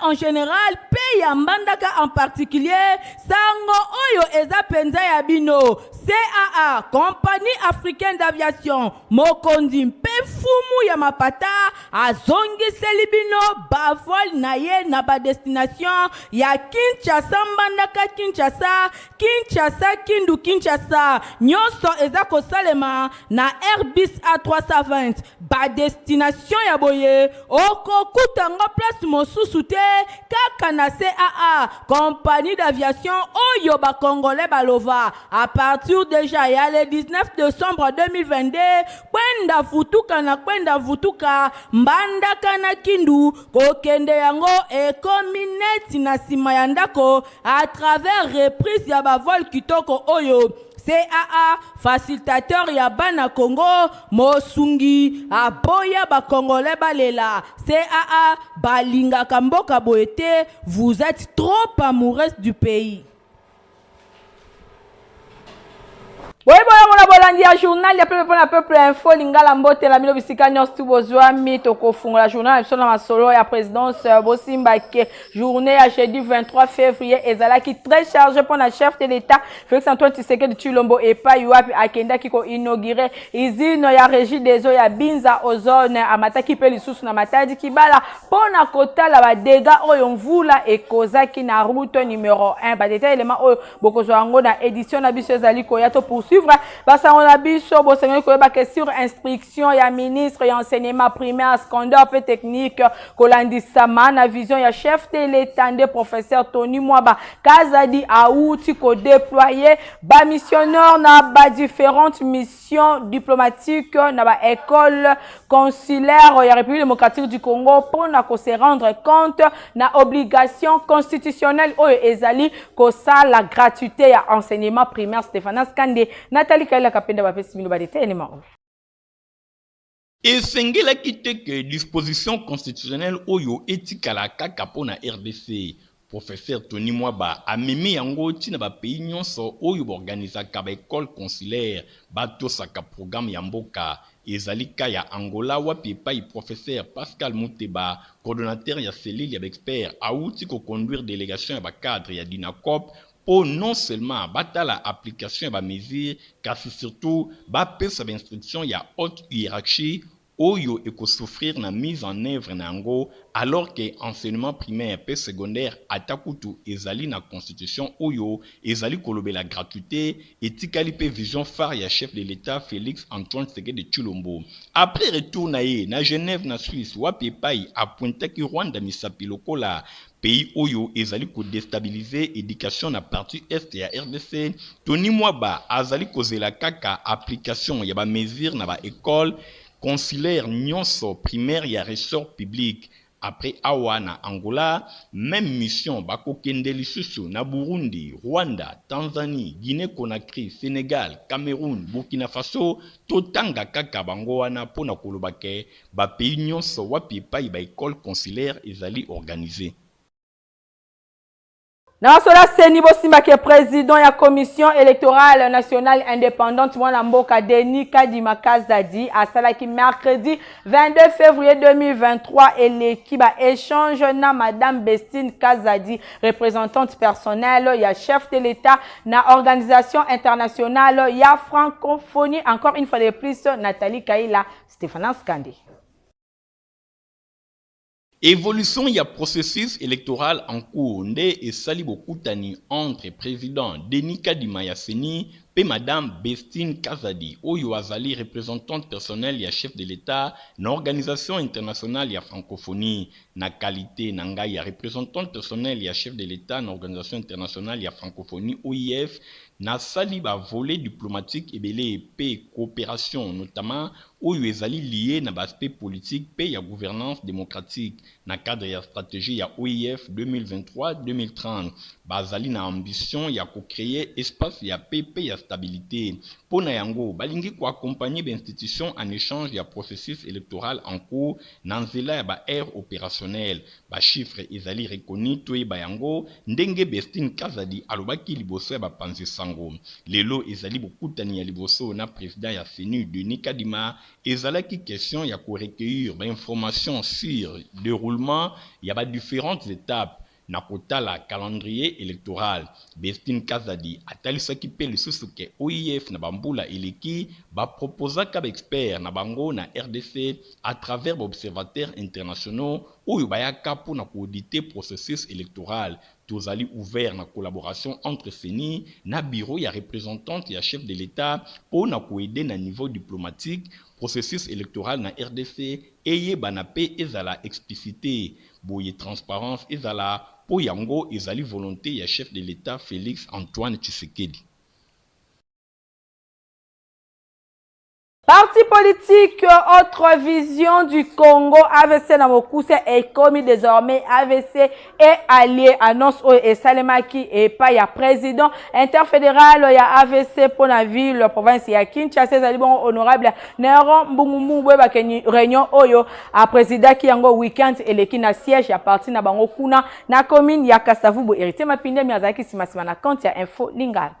en général, pays ya mbandaka en particulier, sango oyo eza penza ya bino. CAA, Compagnie Africaine d'Aviation, mokonzi mpe fumu ya mapata, azongiseli bino bavol na ye na ba destination ya Kinshasa mbandaka Kinshasa, Kinshasa Kindu Kinshasa, nyonso eza kosalema na Airbus A320, ba destination ya boye, okokuta ngo place mosusu te, kaka na CAA, Compagnie d'Aviation oyo ba Congolais balova, à partir déjà ya le 19 décembre 2022, kwenda vutuka mbandaka na Kindu, kokende yango ekomi neti na sima ya ndako à travers reprise ya bavol kitoko oyo. CAA, facilitateur ya bana Congo, mosungi, aboya ba Congolais balela. CAA, balinga kamboka boete, vous êtes trop amoureuse du pays. Oui, bon, bolandi ya journal ya peuple info lingala mbote la milo bisika nyos tu bozwa mi toko fungola journal na masolo ya présidence Bosimba ke journée ya jeudi 23 février ezalaki très chargé pour la chef de l'état Félix Antoine Tshisekedi Tshilombo et pa yuapi akenda kiko inaugurer izino ya régie des eaux ya Binza ozone amataki pe lisusu na matadi kibala pona kotala ba dégâts oyo mvula ekozaki na route numéro 1 ba détail élément oyo bokozwa ngo na édition na biso ezali koyato poursuivre basa on a biso bosengeli koyeba ke sur instruction ya ministre ya enseignement primaire secondaire pe technique kolandisama na vision ya chef de l'état de professeur Tony Mwaba Kazadi auti ko déployer ba missionnaire na ba différentes missions diplomatiques na ba école consulaire ya République démocratique du Congo pour na ko se rendre compte na obligation constitutionnelle oyo ezali ko sa la gratuité ya enseignement primaire. Stéphane Skande Nathalie Kaila Kapenda bapesi milo badete enema. Et sengela kite que disposition constitutionnelle oyo etikala kaka pona RDC. Professeur Tony Mwaba a mimi yango tina ba pays nyonso oyo organisaka ba école consulaire bato saka programme ya mboka ezalika ya Angola wapi pai professeur Pascal Mouteba coordonnateur ya cellule ya expert auti ko conduire délégation ya ba cadre ya Dinacop pour non seulement batala application ba mesure kasi surtout ba pesa ba instruction ya haute hiérarchie oyo eko souffrir na mise en œuvre nango alors que enseignement primaire et secondaire atakutu ezali na constitution oyo ezali kolobela gratuité etikali pe vision phare ya chef de l'état Félix Antoine Tshisekedi Tshilombo après retour na ye na Genève na Suisse wapi pai apointaki Rwanda misapi lokola pays oyo ezali ko déstabiliser éducation na partie est ya RDC. Tony Mwaba azali kozela kaka application ya ba mesure na ba école consulaire nyonso primaire ya ressort public. Après awa na Angola, même mission bako kende lisusu na Burundi, Rwanda, Tanzanie, Guinée-Conakry, Sénégal, Cameroun, Burkina Faso, totanga kaka bango wana pona kolobake ba pays nyonso wapi pai ba école consulaire ezali organisée. Nasola Seni Bosimba ke président ya commission électorale nationale indépendante mwana mboka Denis Kadima Kazadi asalaki mercredi 22 février 2023 et l'équipe échange na madame Bestine Kazadi représentante personnelle ya chef de l'état na organisation internationale ya francophonie. Encore une fois de plus Nathalie Kaila Stéphane Skande. Évolution ya processus électoral en cours nde esali bokutani entre président Denis Kadima Seni pe madame Bestine Kazadi oyo azali représentante personnelle ya chef de l'état na organisation internationale ya francophonie na qualité na ngai ya représentante personnelle ya chef de l'état na organisation internationale ya francophonie OIF na sali ba volet diplomatique ebele pe coopération notamment oyo ezali lié na aspect politique pe ya gouvernance démocratique na cadre ya stratégie ya OIF 2023-2030 bazali na ambition ya ko créer espace ya paix pe ya stabilité. Pour Nayango, balingi ko accompagner l'institution en échange du processus électoral en cours dans la aire opérationnelle. Ba chiffre ezali reconnu to bayango ndenge Bestine Kazadi alobaki liboso ya bapanzi sango. Lelo ezali bokutani ya liboso na président ya CENI Denis Kadima ezalaki question ya ko recueillir information sur déroulement ya ba différentes étapes na kotala calendrier électoral. Bestine Kazadi atalisaki pe lisusu ke OIF na bambula eleki ba proposaka ba expert na bango na RDC à travers observateurs internationaux oyo bayaka pour na auditer processus électoral. Tozali ouvert na collaboration entre CENI na bureau ya représentante ya chef de l'État pour na aider na niveau diplomatique processus électoral na RDC eye banape ezala explicité boye transparence ezala po yango ezali volonté ya chef de l'État Félix Antoine Tshisekedi. Parti politique Autre Vision du Congo, AVC Namokuse est commis désormais AVC et allié annonce et Salemaki et pas ya président interfédéral ya AVC pour la ville province ya Kinshasa Zalibon honorable Nero Mbumumu Bweba Keni réunion oyo a président ki yango weekend eleki na siège ya parti na bango kuna na commune ya Kasavubu hérité mapinde miazaki simasima na compte ya info Lingala.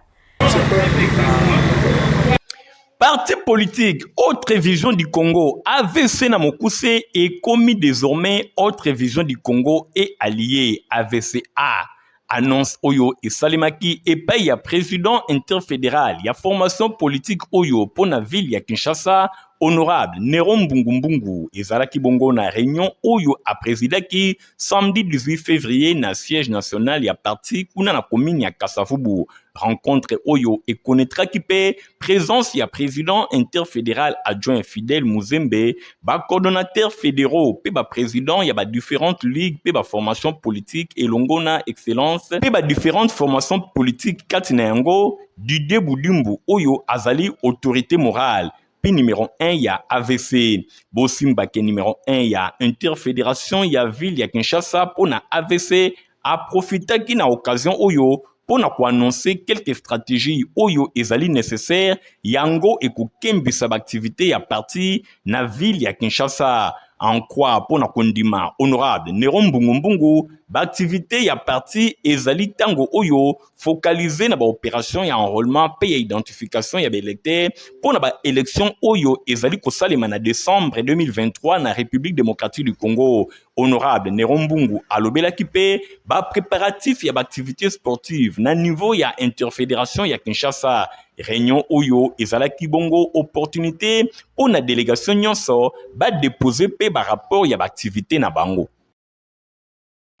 Parti politique Autre Vision du Congo, AVC Namokuse est commis désormais Autre Vision du Congo et allié AVCA. Annonce Oyo et Salemaki et paye à président interfédéral. Il y a formation politique Oyo pour la ville ya Kinshasa. Honorable Nero Mbungu et Zalaki Bongo na réunion Oyo a présidaki samedi 18 février na siège national ya parti kuna na commune ya Kasavubu. Rencontre Oyo et connaîtra qui paie présence ya président interfédéral adjoint Fidèle Muzembe, ba coordonnateur fédéraux, pe ba président ya ba différentes ligues, pe ba formation politique et longona excellence, pe ba différentes formations politiques katina yango du Debudumbu Oyo azali autorité morale. Puis numéro 1, il y a AVC. Bosimbake numéro 1, il y a Interfédération, il y a Ville, il y a Kinshasa. Pour na AVC, a profité qui na occasion Oyo, pour na annoncer quelques stratégies Oyo ezali nécessaires. Yango et Kukembi sa activité ya parti na Ville, il y a Kinshasa. En quoi pour na kondima honorable Nero Mbungu l'activité ya parti ezali tango oyo focalisé na ba opération ya enrôlement pe ya identification ya électeurs pour na ba élection oyo ezali ko salema na décembre 2023 na République démocratique du Congo. Honorable Nero Mbungu alobelaki pe ba préparatif ya ba activité sportive na niveau ya interfédération ya Kinshasa. Réunion Oyo ezalaki bongo opportunité pour la délégation nyonso ba déposer pe ba rapport ya ba activité na bango.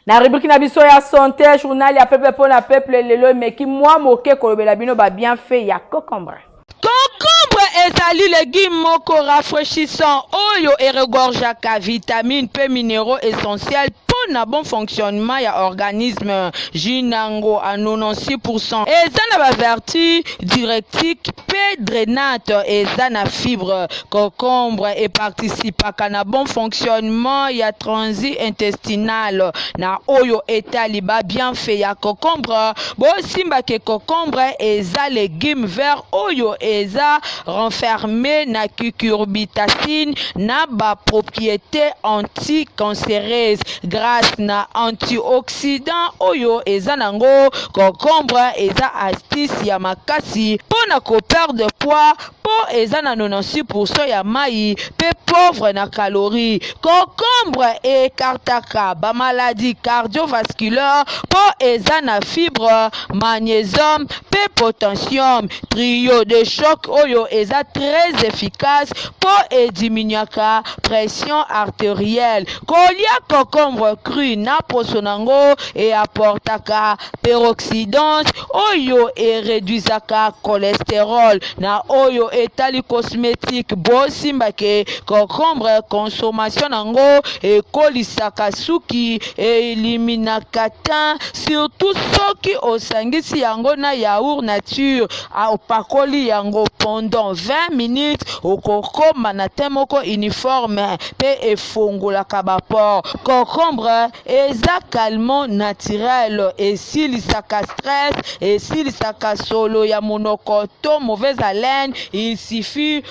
Na rubrique na biso ya santé journal ya peuple pour la peuple lelo meki moi moke kolobela bino ba bien fait ya concombre. Concombre ezali légume moko rafraîchissant oyo eregorgeaka vitamine pe minéraux essentiels na bon fonctionnement ya organisme jinango à 96% eza na ba vertu diurétique pe drainante eza na fibre concombre et participaka na bon fonctionnement ya transit intestinal na oyo etali ba bienfait ya concombre bosimba ke concombre eza légume vert oyo eza renfermé na cucurbitacine na ba propriété anticancéreuse grâce na antioxydant oyo eza nango concombre eza astuce ya makasi pona ko perdre poids po eza na 96% ya mai pe pauvre na calories. Concombre écartaka ba maladie cardiovasculaire po eza na fibre magnésium pe potassium. Trio de choc oyo eza très efficace po diminuaka pression artérielle. Kolia concombre cru na posonango et apportaka peroxydance oyo et réduisaka cholestérol na oyo etali cosmétique bosimba ke concombre consommation nango ekolisaka suki eliminaka teint surtout soki osangisi yango na yaourt nature opakoli yango pendant 20 minutes okokoma na teint moko uniforme pe efongolaka bapor. Concombre eza calmant naturel esilisaka stress esilisaka solo ya monoko to mauvaise haleine. Il suffit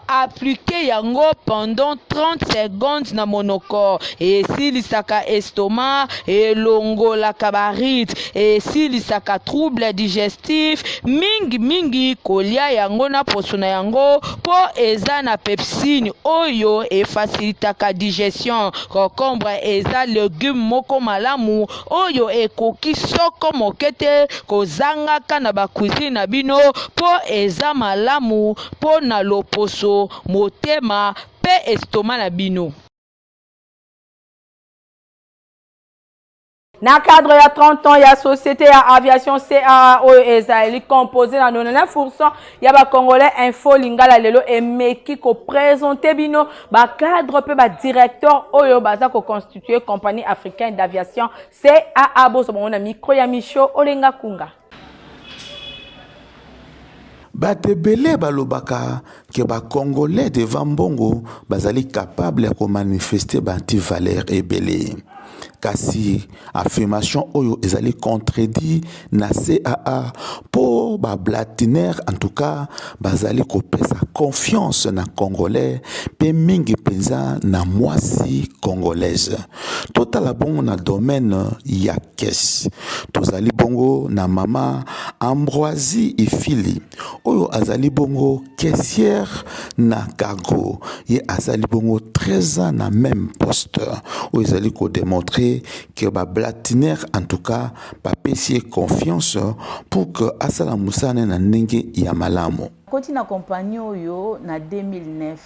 appliquer yango pendant 30 secondes na monoko esilisaka estomac elongolaka barite esilisaka trouble digestif mingi kolia yango na poso na yango po eza na pepsine oyo efacilitaka digestion. Concombre eza légume moko malamu oyo ekoki soko mokete kozangaka na bakuisine na bino po eza malamu po na loposo motema pe estomac na bino. Na cadre ya 30 ans ya société ya aviation CAA oyo ezali composé na 99% ya ba congolais info lingala lelo emeki ko présenter bino ba cadre pe ba directeur oyo baza ko constituer compagnie africaine d'aviation CAA boso mona micro ya Micho Olenga Kunga. Batebele balobaka ke ba congolais devant Mbongo bazali capable ya manifester ba anti-valeur ebele. Kasi affirmation oyo ezali contredit na CAA po ba blatinaire en tout cas bazali kopesa confiance na congolais pe mingi penza na mwasi congolaise. Totala bongo na domaine ya caisse. Tozali bongo na mama Ambroisie Ifili oyo azali bongo caissière na cargo ye azali bongo 13 ans na même poste oyo ezali ko démontrer que ba blatinaire en tout cas ba pesier confiance pour que asala musane na ndenge ya malamu. Koti na compagnie oyo na 2009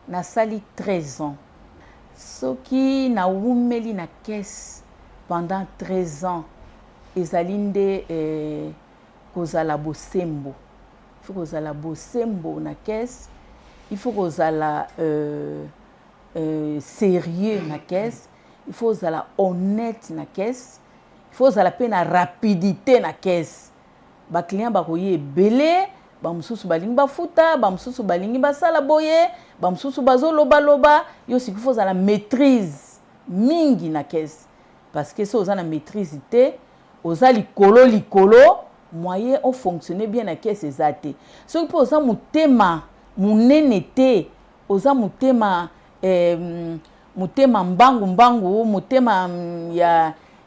na sali 13 ans. Soki na wumeli na caisse pendant 13 ans ezali nde kozala bosembo. Il faut kozala bosembo na caisse, il faut kozala sérieux na caisse. Il faut kozala honnête na caisse. Il faut kozala pe na rapidité na caisse. Ba client ba koye belé, ba mususu balingi bafuta, ba mususu balingi basala boye, ba mususu bazoloba loba, yo si il faut kozala maîtrise mingi na caisse. Parce que so ozana maîtrise te, ozali likolo, moyen on fonctionner bien na caisse ezate. So il faut oza mutema, munene te, oza mutema mutema mbangu mutema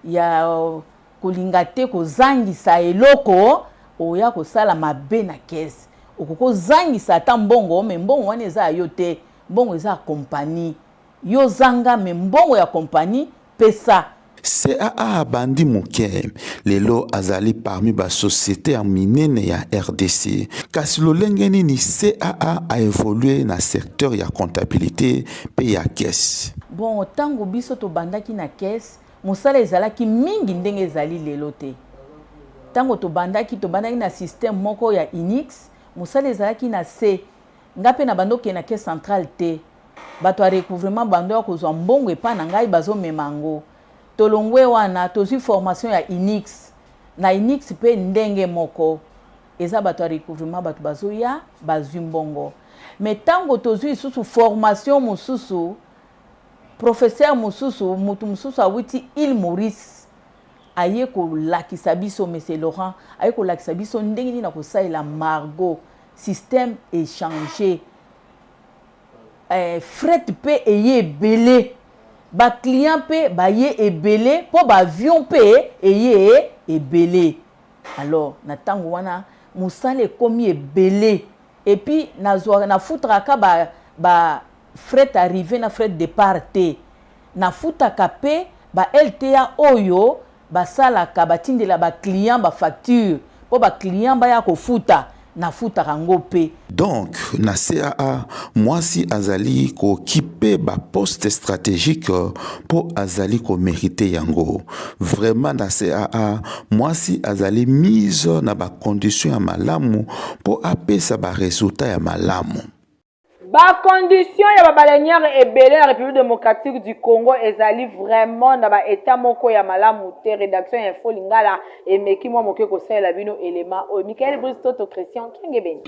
ya kolinga te kozangisa eloko oya kosala mabe na caisse okoko zangisa ata mbongo me mbongo wana eza yo te mbongo eza compagnie yo zanga me mbongo ya compagnie pesa. CAA bandi muke lelo azali parmi ba société en minene ya RDC. Kasi lolenge nini CAA a évolué na secteur ya comptabilité pe ya caisse. Bon tango biso to bandaki na caisse musala ezalaki mingi ndenge ezali lelo te. Tango to bandaki na système moko ya Unix musala ezalaki na C ngape na bandoke na caisse centrale te. Bato a recouvrement bando ya kozwa mbongo epa na ngai bazo memango. Tolongwe wana tozi formation ya Unix na Unix pe ndenge moko eza bato a recouvrement bato bazo ya bazwi mbongo. Mais tango tozi susu formation mususu professeur mususu mutu mususu awiti il Maurice aye ko lakisa biso monsieur Laurent aye ko lakisa biso ndenge ni na ko saila margot système échangé fret pe eye belé ba client pe ba ye ebele po ba avion pe eye ebele. Alors na tango wana musale komi ebele et puis na futraka ba fret arrivé na fret départ te na futaka pe ba LTA oyo ba salaka ba tindela ba client ba facture po ba client ba ya ko futa nafutaka yango pe. Donc na CAA mwasi azali kokipe ba poste stratégique po azali ko mériter yango. Vraiment na CAA mwasi azali mise na ba condition ya malamu po apesa ba résultat ya malamu. Ba condition ya ba balenyere ebele na République démocratique du Congo ezali vraiment na ba état moko ya malamu te. Rédaction info lingala emeki mwa moke ko sala bino élément o Michael Bristo to Christian Kingebeni.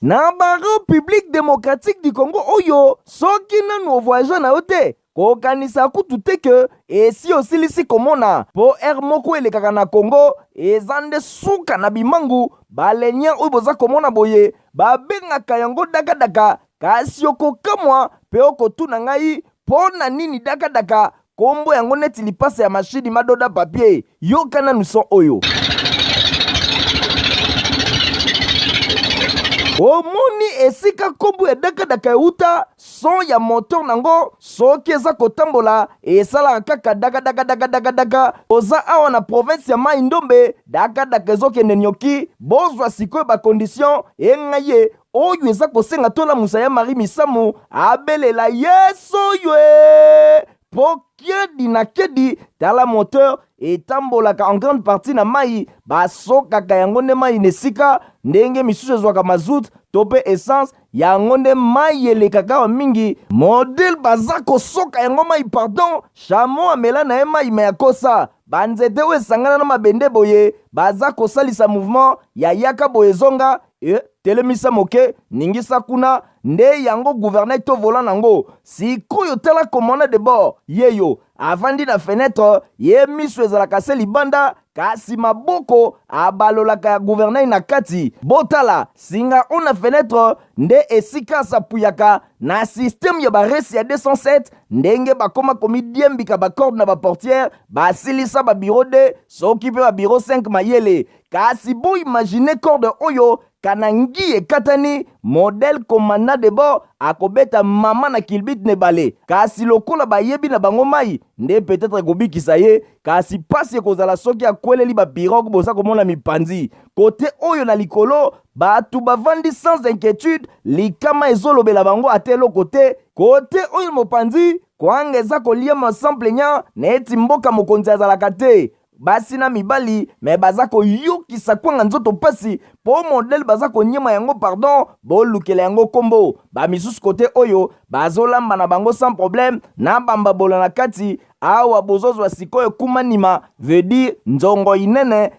Na ba République démocratique du Congo oyo soki nanu voyage na yote kokanisa kutu te ke esi osilisi komona po moko elekaka na Congo ezande suka na bimangu balenya oyo boza komona boye babengaka yango dakadaka kasi okokamwa pe okotuna ngai po na nini dakadaka kombo yango neti lipasa ya mashini madoda papier yokana nuson oyo. Omoni esika kombo ya dakadaka euta son ya moteur nango soki eza kotambola esalaka kaka dakadaka oza awa na province ya Mai Ndombe dakadaka ezokende nyoki bozwa sikoyo bakondition engaye oyo eza kosenga tola musa ya Marie Misamu abelela yeso ywe po kedi na kedi tala moteur etambolaka en grande partie na mai basokaka yango nde mai nesika ndenge misusu ezwaka mazout to pe essence yango nde mai elekaka wa mingi modele baza kosoka yango mai pardon chamo amela na ye mai me ya kosa banzete oyo esangana na mabende boye baza kosalisa mouvement ya yaka boye zonga telemisa moke ningisa kuna nde yango gouverner to volant nango sikoyo tala commandant de bord yeyo avandi na fenêtre ye miso ezalaka se libanda kasi maboko abalolaka ya gouverner na kati botala singa ona fenêtre nde esika sapuyaka na système ya baresi ya 207 ndenge bakoma komi diembika bakorde na baportière basilisa babiro de soki pe babiro 5 mayele kasi bo imagine corde oyo kanangi ekatani modèle commandant de bord akobeta mama na kilbit ne bale kasi lokola bayebi na bango mai nde peut-être kobikisa ye kasi pasi ekozala soki akweleli bapirogue bosa komona mipanzi kote oyo na likolo batu bavandi sans inquiétude likama ezolobela bango atelo kote oyo mopanzi kwanga eza koliama sans plaignant neti mboka mokonzi azalaka te basi na mibali me baza koyokisa kwanga nzoto pasi po modele baza konyema yango pardon bolukela yango kombo bamisusu kote oyo bazolamba na bango sans problème na bambabola na kati awa bozozwa sikoyo kumanima veut dire nzongo inene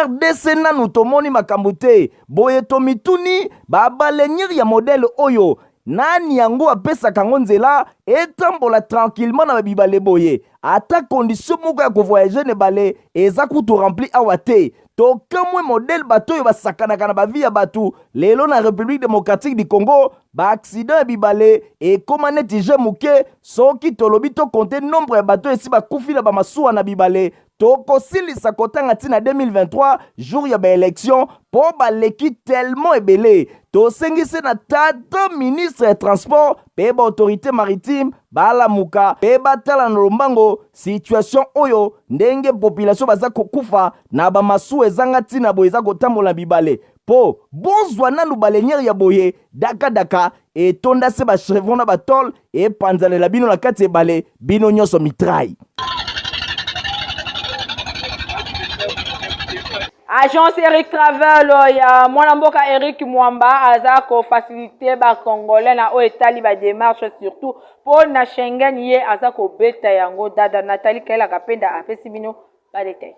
RDC nanu tomoni makambo te boye tomituni babalenyeri ya modele oyo nani yango apesaka yango nzela etambola tranquillement na babibale boye ata condition moko ya kovoyage ne bale eza kutu rempli awa te tokamwe modele bato oyo basakanaka na bavi ya bato lelo na République démocratique du Congo baaccident ya bibale ekoma neti je moke soki tolobi tokonte nombre ya bato esi bakufi na bamasuwa na bibale tokosilisa kotanga ntina 2023 jour ya baélection po baleki tellement ebele tosengisi na tata ministre ya transport pe baautorité maritime balamuka pe batala na lombango situation oyo ndenge population baza kokufa na bamasuwa ezanga ntina boye eza kotambola bibale po bozwa nanu balenyere ya boye dakadaka etonda se bachevron na batol epanzalela bino na kati ebale bino nyonso mitrai. Agence Eric Travel ya mwana mboka Eric Mwamba aza ko faciliter ba congolais na o etali ba démarche surtout pour na Schengen ye aza ko beta yango dada Nathalie Kaila kapenda apesi bino ba détail.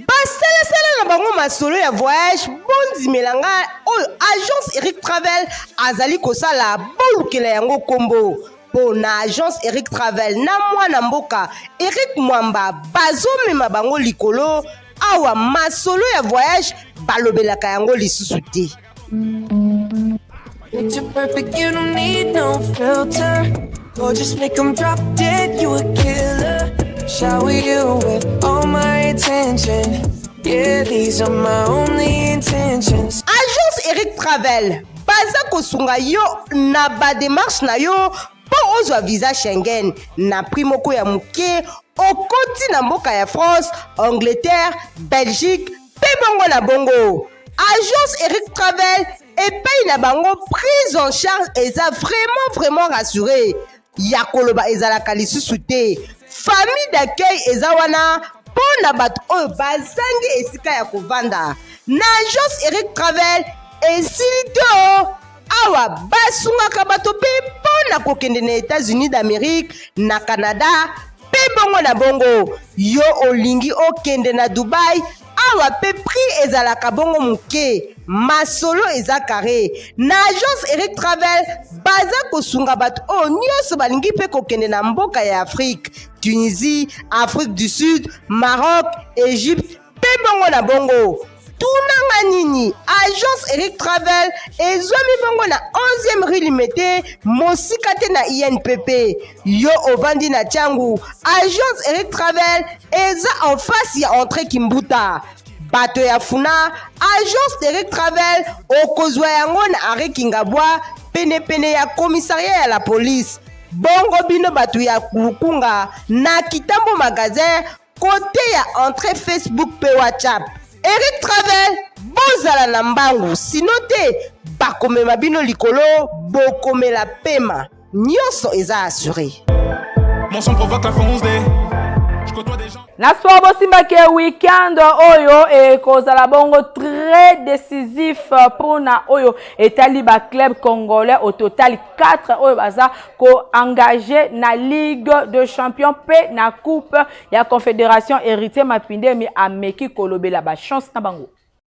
basalasala na bango masolo ya voyage bondimelanga oyo agence Eric Travel azali kosala bolukela yango kombo po na agence Eric Travel na mwana mboka Eric Mwamba bazomema bango likolo awa masolo ya voyage balobelaka yango lisusu te. Picture perfect, you don't need no filter. Go just make them drop dead, you a killer. Shower you with all my attention. Yeah, these are my only intentions. Agence Eric Travel baza kosunga yo na ba démarche na yo po ozwa visa Schengen na prix moko ya muke okoti na mboka ya France, Angleterre, Belgique pe bongo na bongo. Agence Eric Travel epai na bango prise en charge eza vraiment rassuré. Ya koloba ezalaka lisusu te. Famille d'accueil eza wana pona bato oyo bazangi esika ya kovanda. Na agence Eric Travel esili te awa basungaka bato pe pona kokende na États-Unis d'Amérique, na Canada pe bongo na bongo. Yo olingi okende na Dubai awa pe prix ezalaka bongo muke, masolo eza carré. Na agence Eric Travel baza kosunga bato oyo nyonso balingi pe kokende na mboka ya Afrique, Tunisie, Afrique du Sud, Maroc, Égypte pe bongo na bongo. Tunanga nini agence Eric Travel ezwami bongo na 11e rue Limete mosika te na INPP. Yo ovandi na Tchangu, agence Eric Travel eza en face ya entrée Kimbuta. Bato ya funa agence Eric Travel okozwa yango na arrêt Kingabwa pene ya commissariat ya la police. Bongo bino bato ya Lukunga na Kitambo magasin côté ya entrée Facebook pe WhatsApp. Eric Travel bozala na mbangu sino te bakomema bino likolo bokomela pema nyonso eza assuré. Mon son provoque la fonce des. Je côtoie des gens. Na sport bosimba ke weekend oyo ekozala bongo très décisif pour na oyo etali ba club congolais au total 4 oyo baza ko engagé na Ligue de Champions pe na Coupe ya Confédération Héritier Mapinde mi ameki kolobela ba chance na bango.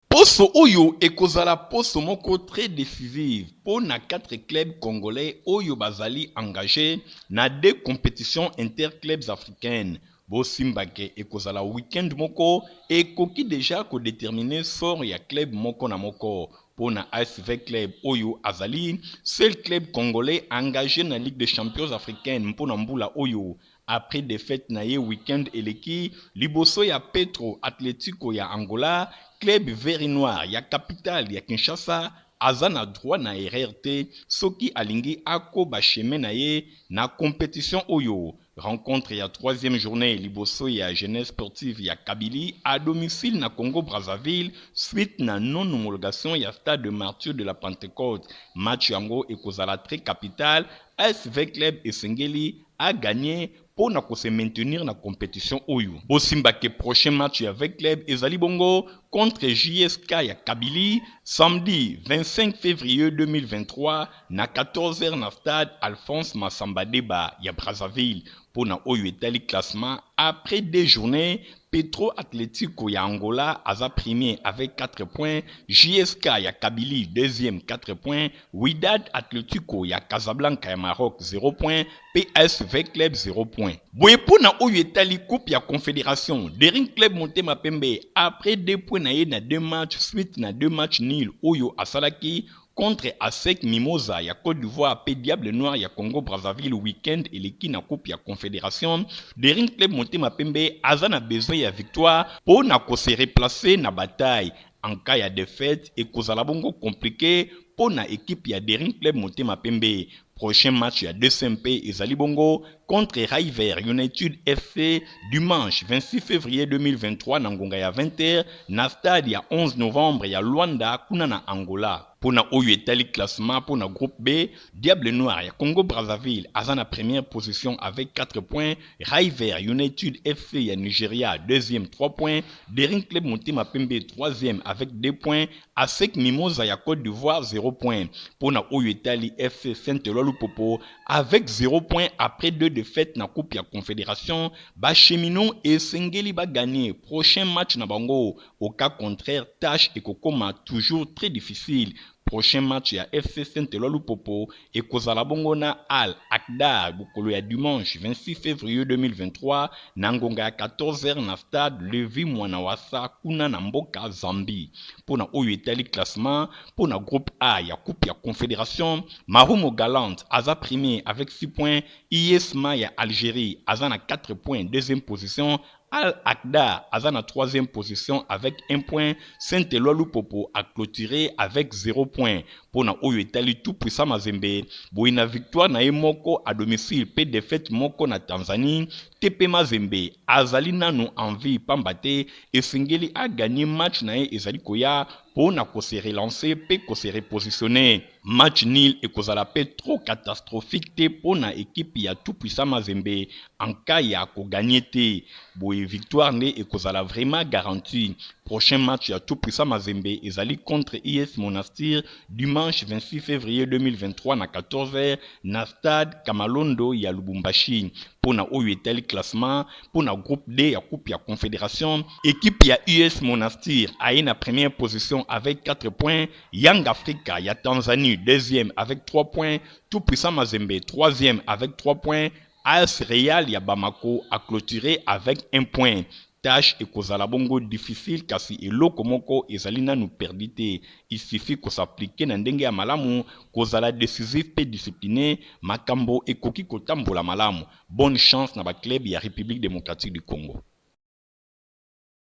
Poso oyo ekozala poso moko très décisive pour na 4 clubs congolais oyo bazali engagé na 2 compétitions interclubs africaines. Bosimbake ekozala weekend moko ekoki déjà ko déterminer sort ya club moko na moko. Pour na ASV Club oyo azali seul club congolais engagé na Ligue des Champions africaine pour na mbula oyo. Après défaite na ye weekend eleki liboso ya Petro Atlético ya Angola, club vert et noir ya capitale ya Kinshasa aza na droit na RRT soki alingi ako ba chemin na ye na compétition oyo. Rencontre ya 3e journée liboso ya jeunesse sportive ya Kabili à domicile na Congo Brazzaville suite na non-homologation ya stade de martyr de la Pentecôte. Match yango ekozala très capital. ASV Club esengeli a gagné pour na se maintenir na compétition oyo. Bosimba ke prochain match avec club ezali bongo contre JSK ya Kabili samedi 25 février 2023 na 14h na stade Alphonse Massamba Deba ya Brazzaville. Pour na oyo etali classement après 2 journées, Petro Atlético ya Angola aza premier avec 4 points, JSK ya Kabili deuxième 4 points, Wydad Atlético ya Casablanca ya Maroc 0 points, PSV Club 0 points. Boye pour na oyo etali coupe ya Confédération, Daring Club Motema Pembe après 2 points na ye na 2 matchs suite na 2 matchs nuls oyo asalaki contre ASEC Mimosa ya Côte d'Ivoire pe Diable Noir ya Congo Brazzaville week-end eleki na coupe ya Confédération. Daring Club Motema Pembe aza na besoin ya victoire pour na ko se replacer na bataille. En cas ya défaite ekozala bongo compliqué pour na équipe ya Daring Club Motema Pembe. Prochain match ya 2MP ezali bongo contre River United FC dimanche 26 février 2023 na ngonga ya 20h na stade ya 11 novembre ya Luanda kuna na Angola. Pona oyo etali classement pour na groupe B, Diable Noir ya Congo Brazzaville aza na première position avec 4 points, River United FC ya Nigeria deuxième 3 points, Daring Club Motema Pembe troisième avec 2 points, ASEC Mimosa ya Côte d'Ivoire 0 points. Pona oyo etali FC Saint-Eloi Popo avec 0 points après 2 défaites na coupe ya Confédération, ba cheminons et sengeli ba gagner prochain match na bango. Au cas contraire, tâche et kokoma toujours très difficile. Prochain match ya FC Saint-Eloi Lupopo et kozala bongo na Al Akdar bukolo ya dimanche 26 février 2023 na ngonga ya 14h na stade Levi Mwanawasa kuna na mboka Zambie. Pona oyo etali classement pona groupe A ya coupe ya Confédération, Marumo Galante aza premier avec 6 points, ISMA ya Algérie aza na 4 points deuxième position, Al-Aqda a na 3e position avec 1 point. Saint-Éloi Lupopo a clôturé avec 0 point. Pour na oyo etali tout puissant Mazembe, boy na victoire na moko à domicile pe défaite moko na Tanzanie. TP Mazembe azali nanu envie pambate et singeli a gagné match na ezali koya pour na ko se relancer pe ko se repositionner. Match nil et kozala pe trop catastrophique te pour na équipe ya tout puissant Mazembe en cas ya ko gagner te. Boy victoire ne et kozala vraiment garantie. Prochain match ya tout puissant Mazembe ezali contre IS Monastir dimanche 26 février 2023 na 14h na stade Kamalondo ya Lubumbashi. Pour na oyo etali classement pour na groupe D ya coupe ya confédération, équipe ya US Monastir a na première position avec 4 points, Young Africa ya Tanzanie deuxième avec 3 points, tout puissant Mazembe troisième avec 3 points, AS Real ya Bamako a clôturé avec 1 point. Tâche et kozala bongo difficile kasi eloko moko ezali nanu perdite. Il suffit ko s'appliquer na ndenge ya malamu, kozala décisif pe discipliné, makambo ekoki kotambola malamu. Bonne chance na ba club ya République démocratique du Congo.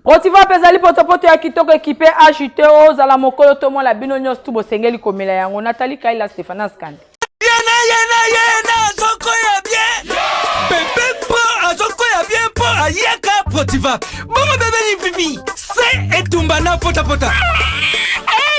Protiva pezali potopoto ya kitoko équipé agité ozala mokolo tomo la bino nyos tu bosengeli komela yango. Nathalie Kaila Stéphane Skande. Yena zoko ya bien. Bébé pro azoko ya bien po ayeka Protiva. Bongo bébé ni pipi. C'est etumbana pota pota.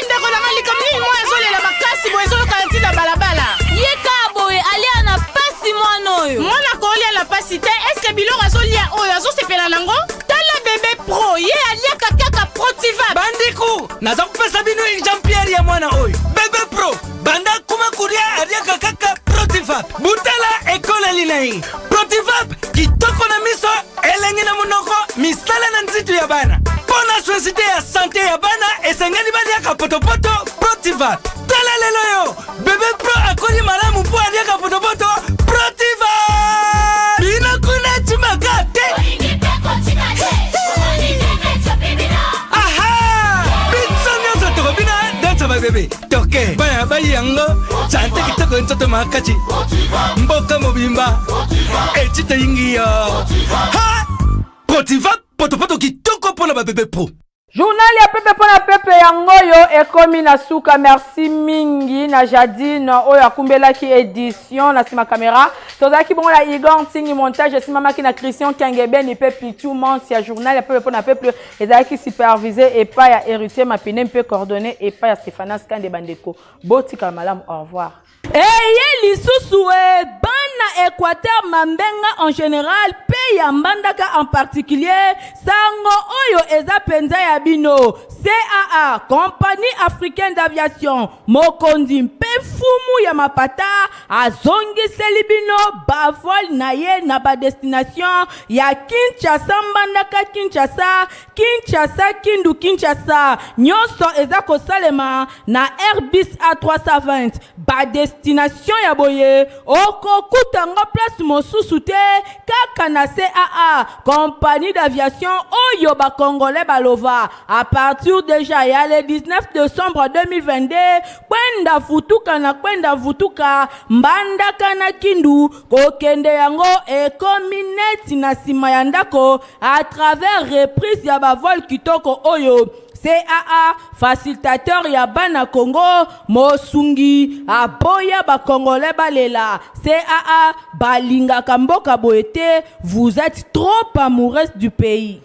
Ndeko na malika mimi mwa ezole la makasi bo ezolo kanti na balabala. Yeka boy alia na pasi mwana oyo. Mwana ko alia la pasi te est-ce que biloko azolia oyo azosepela nango? Tala bébé pro ye alia kaka Protiva. Bandiku naza kupesa bino Jean-Pierre ya mwana oyo. Bébé pro banda kuma kuria alia kaka Protiva. Butala ekole linai. Protiva kitoko na miso elengi na munoko misala na nzitu ya bana. Pona société ya santé ya bana esengeli baliaka potopoto Protiva. Tala lelo yo bébé pro akoni malamu po aliaka potopoto Protiva. Bina kuna chimakate. Aha! Bitso nyoso toko bina dansa ba bébé. Toke baya bayi yango chante kitoko ntoto makachi. Mboka mobimba echita yingi yo. Ha! Protiva potopoto kitoko pona ba bébé pro. Journal ya pepe pona pepe yangoyo ekomi na suka. Merci mingi na Jadine oyo akumbelaki édition na sima caméra. Tozaki bongo la Igor Ntingi montage sima maki na Christian Kengebeni pe Pitou Mons ya journal ya pepe pona pepe ezaki supervisé et pas ya héritier mapine pe coordonné et pas ya Stéphane Skande bandeko. Botika malam, au revoir. Eye lisusu bana Équateur Mambenga en général pe ya Mbandaka en particulier sango oyo eza penza ya bino CAA Compagnie Africaine d'Aviation mokondi mpe fumu ya mapata azongiseli bino bavol na ye na ba destination ya Kinshasa Mbandaka Kinshasa Kinshasa Kindu Kinshasa nyonso eza kosalema na Airbus A320 ba destination ya boye okokutanga place mosusu te kaka na CAA Compagnie d'Aviation oyo ba Congolais balova à partir déjà ya le 19 décembre 2022 kwenda futuka Mbandaka na Kindu kokende yango ekomi neti na sima ya ndako à travers reprise ya ba vol kitoko oyo CAA facilitateur ya bana Congo mosungi aboya ba Congolais balela CAA balinga kamboka boete vous êtes trop amoureux du pays.